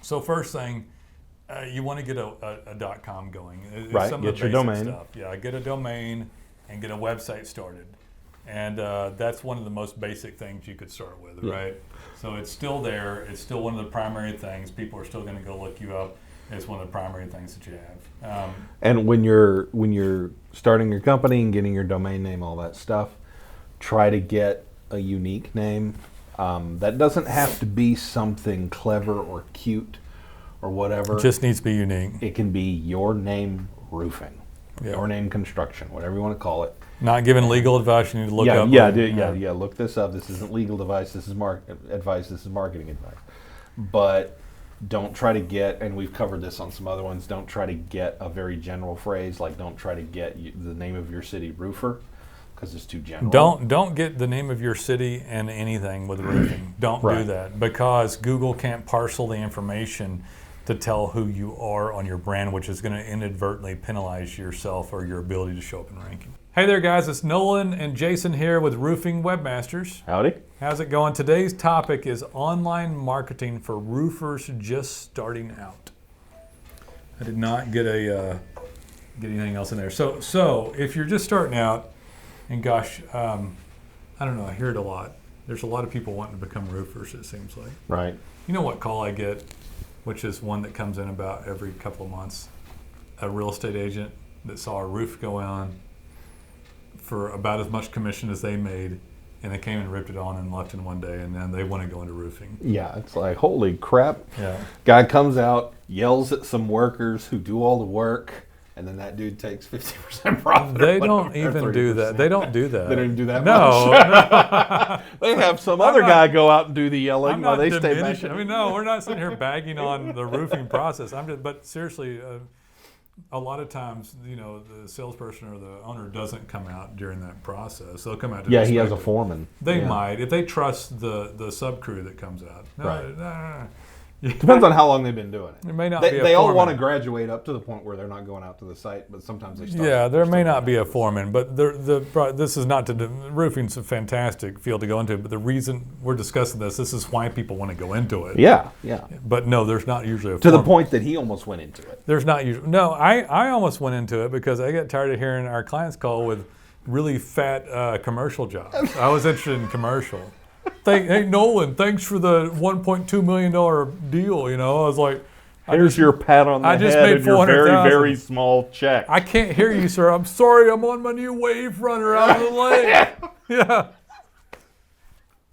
So first thing, you want to get a .com going. It's Right, some get of the your basic domain. stuff. Yeah, get a domain and get a website started. And that's one of the most basic things you could start with, right? So it's still there. It's still one of the primary things. People are still going to go look you up. It's one of the primary things that you have. And when you're starting your company and getting your domain name, all that stuff, try to get a unique name. That doesn't have to be something clever or cute or whatever. It just needs to be unique. It can be your name roofing, Yeah. your name construction, whatever you want to call it. Not giving legal advice. You need to look up. Yeah. Look this up. This isn't legal advice. This is advice. This is marketing advice. But don't try to get, and we've covered this on some other ones, don't try to get a very general phrase, like don't try to get the name of your city roofer, because it's too general. Don't get the name of your city and anything with roofing. Don't do that, because Google can't parcel the information to tell who you are on your brand, which is going to inadvertently penalize yourself or your ability to show up in ranking. Hey there, guys. It's Nolan and Jason here with Roofing Webmasters. Howdy. How's it going? Today's topic is online marketing for roofers just starting out. I did not get anything else in there. So if you're just starting out, and gosh, I don't know, I hear it a lot. There's a lot of people wanting to become roofers, it seems like. Right. You know what call I get, which is one that comes in about every couple of months? A real estate agent that saw a roof go on for about as much commission as they made, and they came and ripped it on and left in one day, and then they want to go into roofing. Yeah, it's like, holy crap. Yeah. Guy comes out, yells at some workers who do all the work, and then that dude takes 50% profit. They don't even do that. They don't do that. They don't even do that No. much. They have some other guy go out and do the yelling I'm while not they stay back. diminishing. I mean, no, we're not sitting here bagging on the roofing process. But seriously, a lot of times, the salesperson or the owner doesn't come out during that process. They'll come out to he has a foreman. They might, if they trust the sub crew that comes out. Depends on how long they've been doing it. It may not be a they all foreman. want to graduate up to the point where they're not going out to the site, but sometimes they start. Yeah, there may not be a foreman, but this is not roofing's a fantastic field to go into. But the reason we're discussing this is why people want to go into it. Yeah. But no, there's not usually a To foreman. the point that he almost went into it. There's not usually. No, I almost went into it because I got tired of hearing our clients call with really fat commercial jobs. I was interested in commercial. Hey Nolan, thanks for the $1.2 million deal. I was like, Here's your pat on the I just head made and your very, 400,000. very small check. I can't hear you, sir. I'm sorry. I'm on my new wave runner out of the lake. Yeah.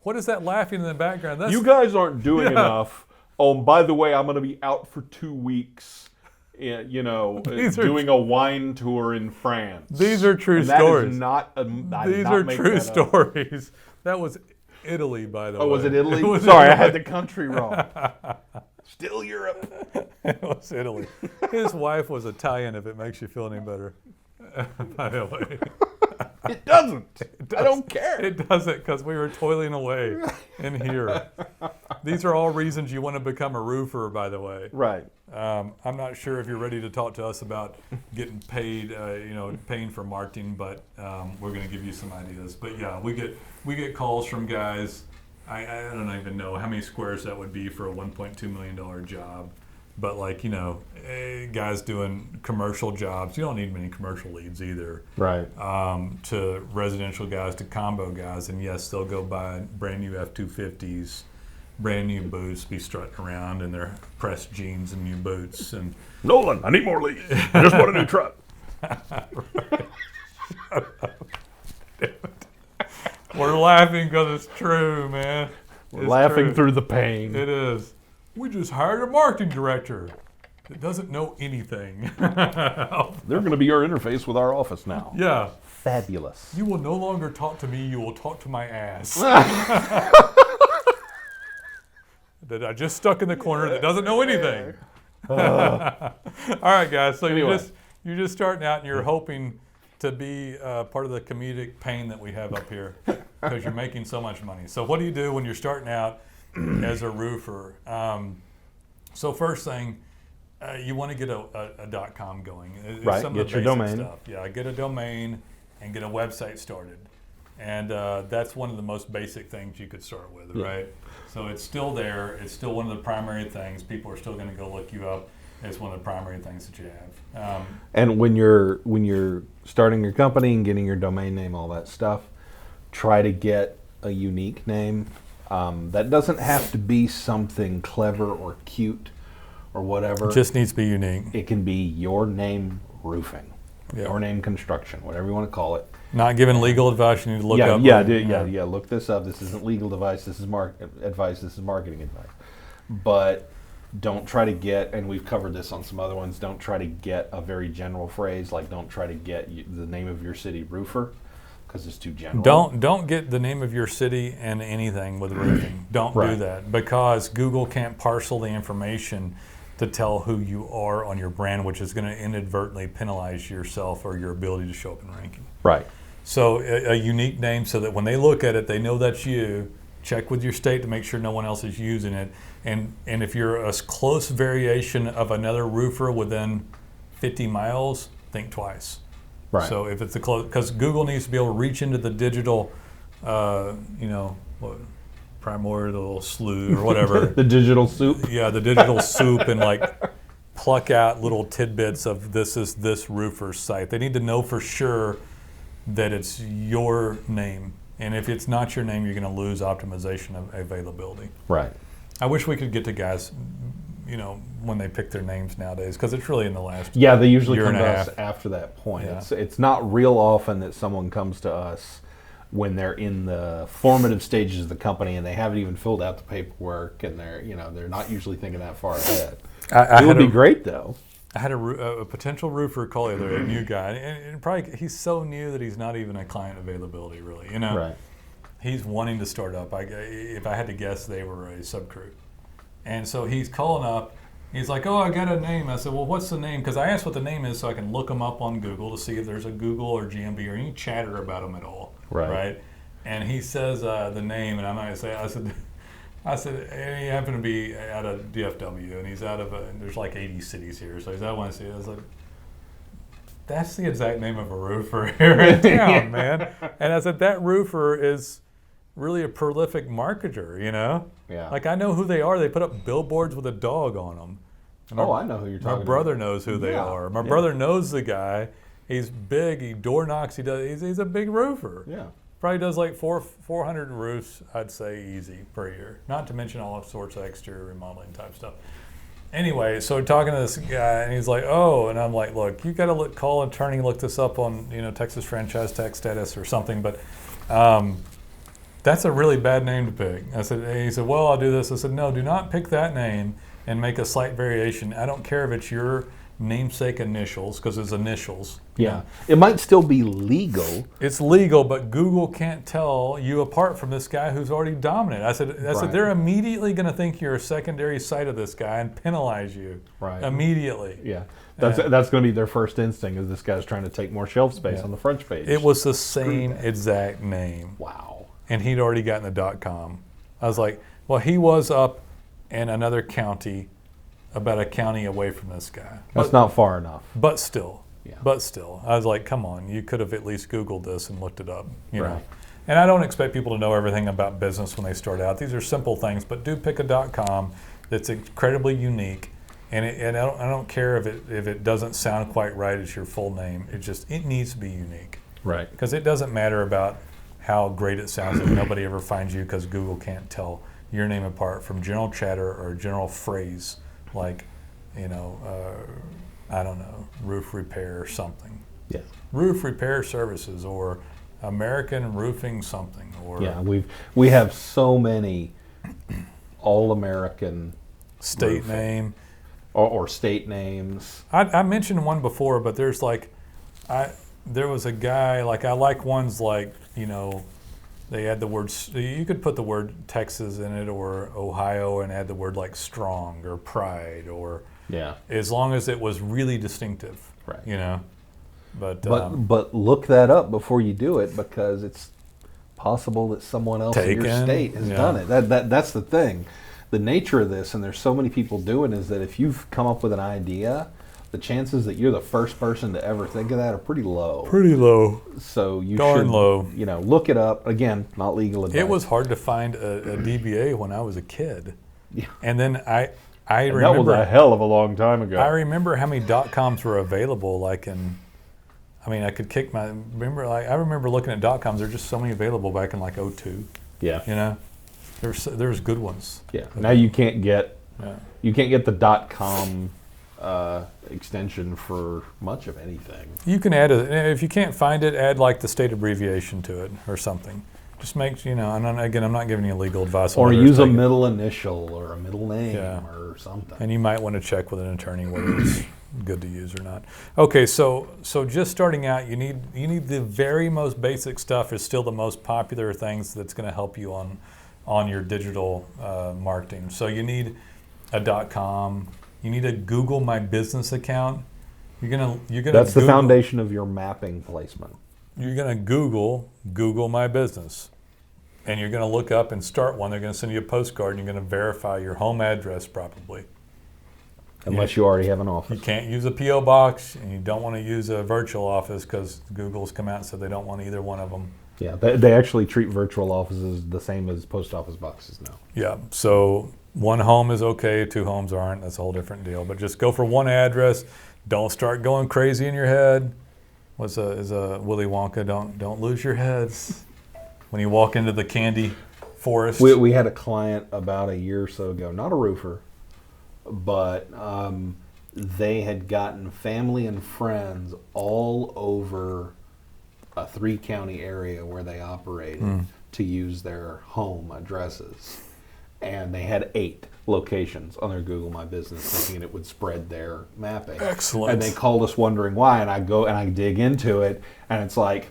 What is that laughing in the background? That's, You guys aren't doing enough. Oh, by the way, I'm going to be out for 2 weeks. Doing a wine tour in France. These are true And that stories. is not. These are true stories. That was Italy, by the way. Oh, was it Italy? was Sorry, Italy. I had the country wrong. Still Europe. It was Italy. His wife was Italian, if it makes you feel any better. By the way. It doesn't. I don't care. It doesn't, because we were toiling away in here. These are all reasons you want to become a roofer, by the way. Right. I'm not sure if you're ready to talk to us about getting paid, paying for marketing, but we're going to give you some ideas. But yeah, we get calls from guys. I don't even know how many squares that would be for a $1.2 million job. But guys doing commercial jobs, you don't need many commercial leads either. Right. To residential guys, to combo guys, and yes, they'll go buy brand new F-250s, brand new boots, be strutting around in their pressed jeans and new boots. And Nolan, I need more leads. I just want a new truck. We're laughing because it's true, man. We're laughing through the pain. It is. We just hired a marketing director that doesn't know anything. They're going to be our interface with our office now. Yeah. Fabulous. You will no longer talk to me, you will talk to my ass. That I just stuck in the corner that doesn't know anything. All right, guys. So Anyway. you're just starting out and you're hoping to be part of the comedic pain that we have up here because you're making so much money. So what do you do when you're starting out as a roofer? So first thing, you want to get a .com going. It's Right, some get of the your basic domain. stuff. Yeah, get a domain and get a website started. And that's one of the most basic things you could start with, right? So it's still there. It's still one of the primary things. People are still going to go look you up. It's one of the primary things that you have. And when you're starting your company and getting your domain name, all that stuff, try to get a unique name. That doesn't have to be something clever or cute or whatever. It just needs to be unique. It can be your name roofing, Yeah. your name construction, whatever you want to call it. Not giving legal advice. You need to look up. Yeah. Look this up. This isn't legal advice. This is advice. This is marketing advice. But don't try to get, and we've covered this on some other ones, don't try to get a very general phrase, like don't try to get the name of your city roofer, because it's too general. Don't get the name of your city and anything with roofing. Don't do that, because Google can't parcel the information to tell who you are on your brand, which is going to inadvertently penalize yourself or your ability to show up in ranking. Right. So a unique name, so that when they look at it, they know that's you. Check with your state to make sure no one else is using it. And if you're a close variation of another roofer within 50 miles, think twice. Right. So if it's a close, because Google needs to be able to reach into the digital, primordial slough or whatever. The digital soup. Yeah, the digital soup, and like pluck out little tidbits of this is this roofer's site. They need to know for sure that it's your name. And if it's not your name, you're going to lose optimization of availability. Right. I wish we could get to guys, when they pick their names nowadays, because it's really in the last Yeah, they usually year come and to a us half. after that point. Yeah. It's not real often that someone comes to us when they're in the formative stages of the company and they haven't even filled out the paperwork, and they're not usually thinking that far ahead. It would be great though. I had a potential roofer call the other day, a new guy, and probably he's so new that he's not even a client availability really. Right. He's wanting to start up. If I had to guess, they were a subcrew. And so he's calling up. He's like, oh, I got a name. I said, well, what's the name? Because I asked what the name is so I can look them up on Google to see if there's a Google or GMB or any chatter about them at all. Right. And he says the name, and I'm not going to say it. I said, and he happened to be out of DFW, and he's out of, there's like 80 cities here. So he's out of one city. I was like, that's the exact name of a roofer here in town, man. And I said, that roofer is really a prolific marketer, Yeah. Like, I know who they are. They put up billboards with a dog on them. I know who you're talking about. My brother knows who they are. My brother knows the guy. He's big. He door knocks. He's a big roofer. Yeah. Probably does like 400 roofs, I'd say, easy per year. Not to mention all sorts of exterior remodeling type stuff. Anyway, so talking to this guy, and he's like, oh, and I'm like, look, you got to call an attorney, look this up on Texas franchise tax status or something, but that's a really bad name to pick. I said, and he said, well, I'll do this. I said, no, do not pick that name and make a slight variation. I don't care if it's your namesake initials, because it's initials. Yeah. It might still be legal. It's legal, but Google can't tell you apart from this guy who's already dominant. I said they're immediately going to think you're a secondary site of this guy and penalize you. Right. Immediately. Yeah. That's going to be their first instinct, is this guy's trying to take more shelf space on the front page. It was the same exact name. Wow. And he'd already gotten the .com. I was like, well, he was up in another county, about a county away from this guy. That's not far enough. But still. Yeah. But still. I was like, come on, you could have at least Googled this and looked it up. You know. Right. And I don't expect people to know everything about business when they start out. These are simple things, but do pick a .com that's incredibly unique. And I don't care if it doesn't sound quite right as your full name. It needs to be unique. Right. Because it doesn't matter about how great it sounds if nobody ever finds you, because Google can't tell your name apart from general chatter or general phrase like, I don't know, roof repair or something. Yeah. Roof repair services, or American roofing something, or we have so many all-American state roofing. name. Or state names. I mentioned one before, but there was a guy, like, I like ones like, they add the word, you could put the word Texas in it, or Ohio, and add the word like strong or pride, or as long as it was really distinctive, right? But look that up before you do it, because it's possible that someone else in your state has done it. That's the thing. The nature of this, and there's so many people doing, is that if you've come up with an idea, the chances that you're the first person to ever think of that are pretty low. Pretty low. So you Darn should, low. Look it up. Again, not legal advice. It was hard to find a DBA when I was a kid. Yeah. And then I And remember. that was a hell of a long time ago. I remember how many .coms were available. I remember looking at .coms. There were just so many available back in like 02. Yeah. There's good ones. Yeah. Now you can't get Yeah. the .com extension for much of anything. You can add if you can't find it, add like the state abbreviation to it or something. Just make and I'm not giving you legal advice. Or use a middle initial or a middle name or something. And you might want to check with an attorney whether it's good to use or not. Okay, so just starting out, you need the very most basic stuff is still the most popular things that's going to help you on your digital marketing. So you need a .com. You need a Google My Business account. You're gonna. That's the foundation of your mapping placement. You're gonna Google My Business, and you're gonna look up and start one. They're gonna send you a postcard, and you're gonna verify your home address probably. Unless you already have an office. You can't use a P.O. box, and you don't want to use a virtual office because Google's come out and said they don't want either one of them. Yeah, they actually treat virtual offices the same as post office boxes now. Yeah, so one home is okay, 2 homes aren't. That's a whole different deal. But just go for one address. Don't start going crazy in your head. Is a Willy Wonka? Don't lose your heads when you walk into the candy forest. We had a client about a year or so ago, not a roofer, but they had gotten family and friends all over a 3-county area where they operated to use their home addresses. And they had 8 locations on their Google My Business, thinking it would spread their mapping. Excellent. And they called us wondering why, and I go and I dig into it, and it's like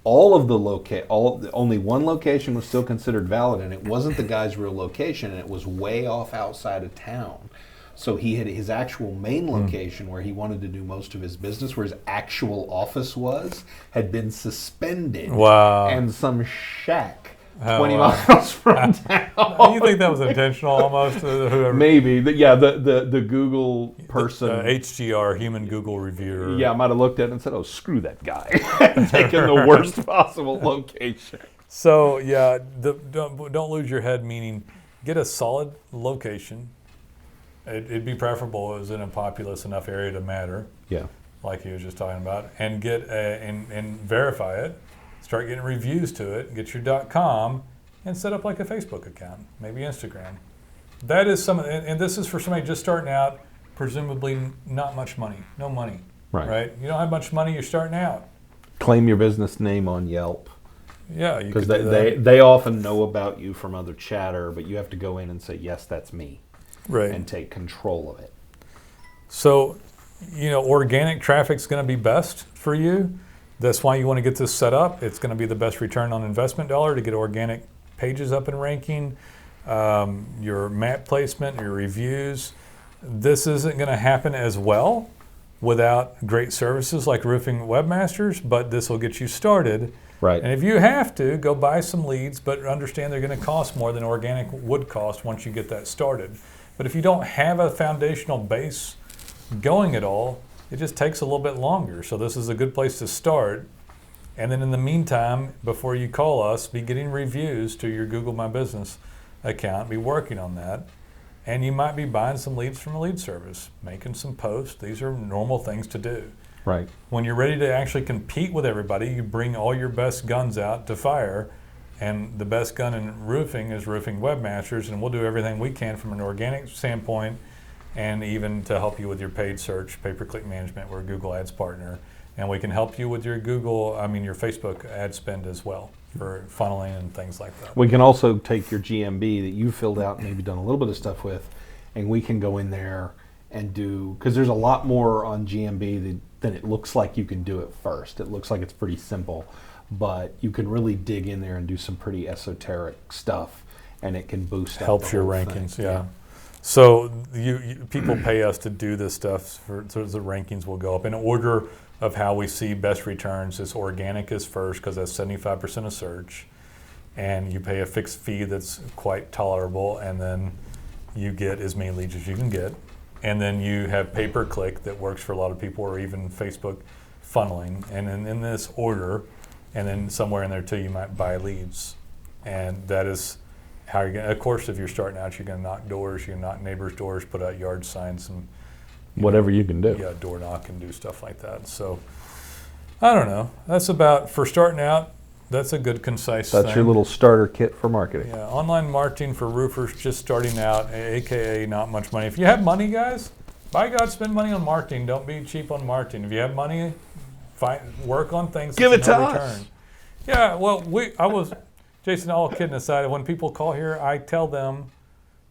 only one location was still considered valid, and it wasn't the guy's real location, and it was way off outside of town. So he had his actual main location where he wanted to do most of his business, where his actual office was, had been suspended. Wow. And some shack 20 Oh, miles from town. You think that was intentional almost? Whoever. Maybe. The Google person. HGR, Human Google Reviewer. Yeah, might have looked at it and said, oh, screw that guy. Taking the worst possible location. So, yeah, don't lose your head, meaning get a solid location. It'd be preferable if it was in a populous enough area to matter. Yeah. Like he was just talking about. And get and verify it. Start getting reviews to it, get your .com, and set up like a Facebook account, maybe Instagram. That is and this is for somebody just starting out, presumably not much money, no money, right? You don't have much money, you're starting out. Claim your business name on Yelp. Yeah, you because could do that. they often know about you from other chatter, but you have to go in and say, yes, that's me, right, and take control of it. So, organic traffic's going to be best for you. That's why you want to get this set up. It's going to be the best return on investment dollar to get organic pages up and ranking, your map placement, your reviews. This isn't going to happen as well without great services like Roofing Webmasters, but this will get you started. Right. And if you have to, go buy some leads, but understand they're going to cost more than organic would cost once you get that started. But if you don't have a foundational base going at all, it just takes a little bit longer. So this is a good place to start. And then in the meantime, before you call us, be getting reviews to your Google My Business account, be working on that. And you might be buying some leads from a lead service, making some posts. These are normal things to do. Right. When you're ready to actually compete with everybody, you bring all your best guns out to fire. And the best gun in roofing is Roofing Webmasters, and we'll do everything we can from an organic standpoint, and even to help you with your paid search, pay-per-click management. We're a Google Ads partner, and we can help you with your your Facebook ad spend as well for funneling and things like that. We can also take your GMB that you filled out and maybe done a little bit of stuff with, and we can go in there and do, because there's a lot more on GMB than it looks like you can do at first. It looks like it's pretty simple, but you can really dig in there and do some pretty esoteric stuff, and it can boost up Helps the your whole rankings, thing. yeah. So people pay us to do this stuff so the rankings will go up. In order of how we see best returns is organic is first because that's 75% of search, and you pay a fixed fee that's quite tolerable, and then you get as many leads as you can get. and then you have pay-per-click that works for a lot of people, or even Facebook funneling, and then in this order, and then somewhere in there too, you might buy leads, and that is how you're going to, of course, if you're starting out, you're going to knock doors, you're going to knock neighbors' doors, put out yard signs, and whatever you can do. Yeah, door knock and do stuff like that. So, I don't know. That's about, for starting out, that's a good concise That's thing. your little starter kit for marketing. Yeah, online marketing for roofers just starting out, aka not much money. If you have money, guys, by God, spend money on marketing. Don't be cheap on marketing. If you have money, work on things. Give that it you to know us. return. Yeah, well, Jason, all kidding aside, when people call here, I tell them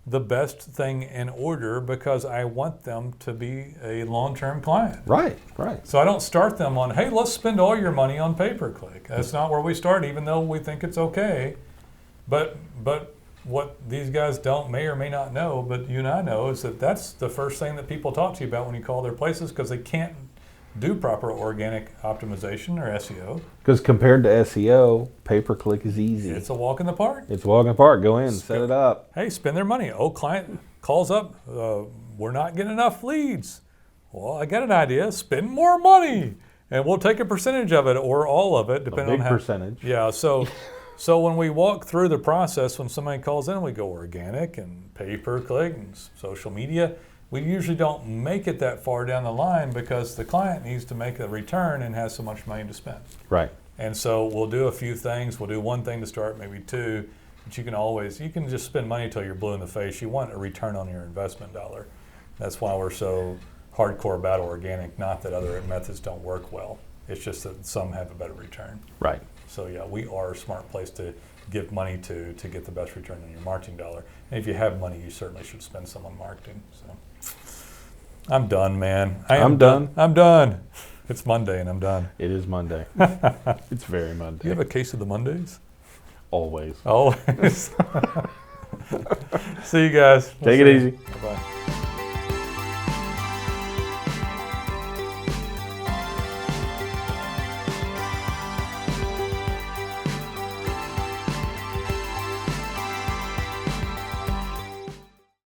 the best thing in order because I want them to be a long-term client. Right. So I don't start them on, hey, let's spend all your money on pay-per-click. That's not where we start, even though we think it's okay. But what these guys may or may not know, but you and I know, is that that's the first thing that people talk to you about when you call their places, because they can't do proper organic optimization or SEO. Because compared to SEO, pay-per-click is easy. It's a walk in the park. It's a walk in the park. Go in, set it up. Hey, spend their money. Oh, client calls up, we're not getting enough leads. Well, I got an idea. Spend more money, and we'll take a percentage of it or all of it, depending on how. Percentage. Yeah. So when we walk through the process, when somebody calls in, we go organic and pay-per-click and social media. We usually don't make it that far down the line because the client needs to make a return and has so much money to spend. Right. And so we'll do a few things. We'll do one thing to start, maybe two, but you can just spend money until you're blue in the face. You want a return on your investment dollar. That's why we're so hardcore about organic, not that other methods don't work well. It's just that some have a better return. Right. So yeah, we are a smart place to give money to get the best return on your marketing dollar. And if you have money, you certainly should spend some on marketing. So I'm done, man. I'm done. I'm done. It's Monday and I'm done. It is Monday. It's very Monday. Do you have a case of the Mondays? Always. Always. See you guys. Take it easy. Bye-bye.